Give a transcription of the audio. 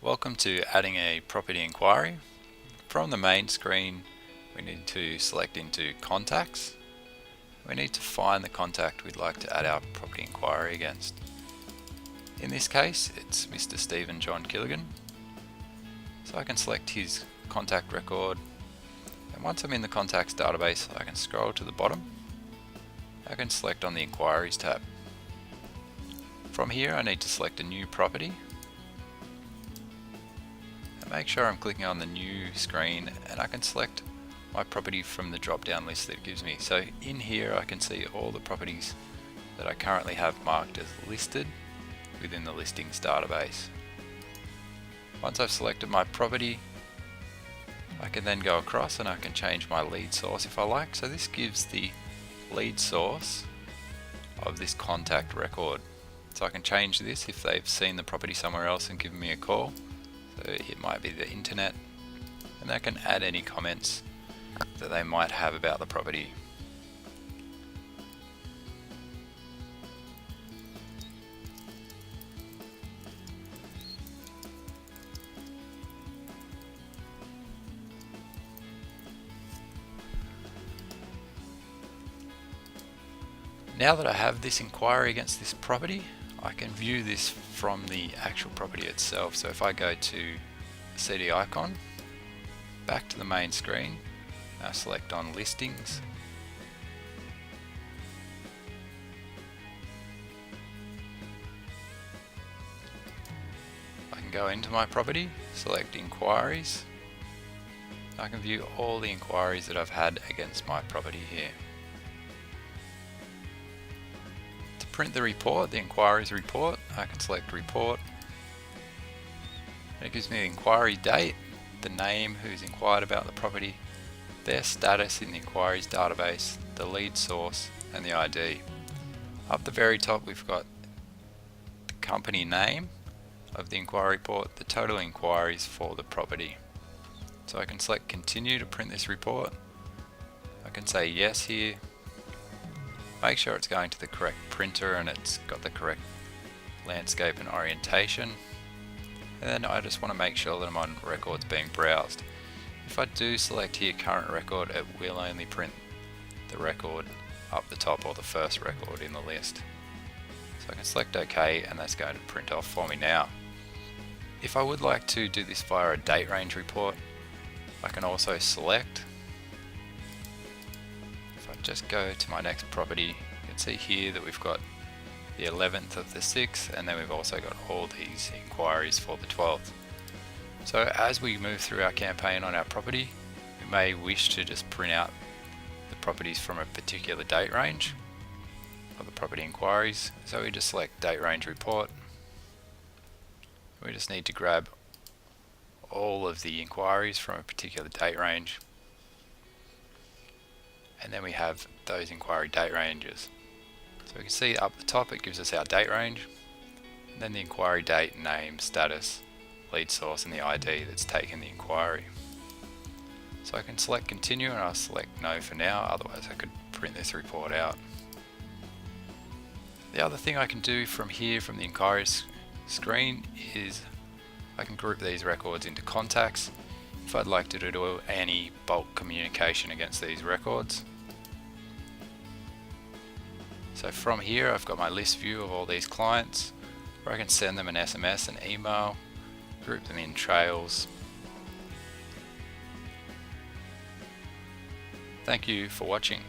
Welcome to adding a property inquiry. From the main screen, we need to select into contacts. We need to find the contact we'd like to add our property inquiry against. In this case, it's Mr. Stephen John Gilligan. So I can select his contact record, and once I'm in the contacts database, I can scroll to the bottom. I can select on the Enquiries tab. From here, I need to select a new property. Make sure I'm clicking on the new screen, and I can select my property from the drop down list that it gives me. So in here I can see all the properties that I currently have marked as listed within the listings database. Once I've selected my property, I can then go across and I can change my lead source if I like. So this gives the lead source of this contact record. So I can change this if they've seen the property somewhere else and given me a call. So it might be the internet, and they can add any comments that they might have about the property. Now that I have this inquiry against this property, I can view this from the actual property itself. So if I go to the CD icon, back to the main screen, I select on listings. I can go into my property, select inquiries. I can view all the inquiries that I've had against my property here. Print the report, the inquiries report, I can select report. And it gives me the inquiry date, the name, who's inquired about the property, their status in the inquiries database, the lead source, and the ID. Up the very top we've got the company name of the inquiry report, the total inquiries for the property. So I can select continue to print this report. I can say yes here. Make sure it's going to the correct printer and it's got the correct landscape and orientation. And then I just want to make sure that I'm on records being browsed. If I do select here current record, it will only print the record up the top, or the first record in the list. So I can select OK, and that's going to print off for me now. If I would like to do this via a date range report, I can also select. Just go to my next property, you can see here that we've got the 11th of the 6th, and then we've also got all these inquiries for the 12th. So as we move through our campaign on our property, we may wish to just print out the properties from a particular date range of the property inquiries. So we just select date range report. We just need to grab all of the inquiries from a particular date range. And then we have those inquiry date ranges. So we can see up the top it gives us our date range, and then the inquiry date, name, status, lead source, and the ID that's taken the inquiry. So I can select continue, and I'll select no for now, otherwise I could print this report out. The other thing I can do from here, from the inquiries screen, is I can group these records into contacts if I'd like to do any bulk communication against these records. So from here I've got my list view of all these clients, where I can send them an SMS, an email, group them in trails. Thank you for watching.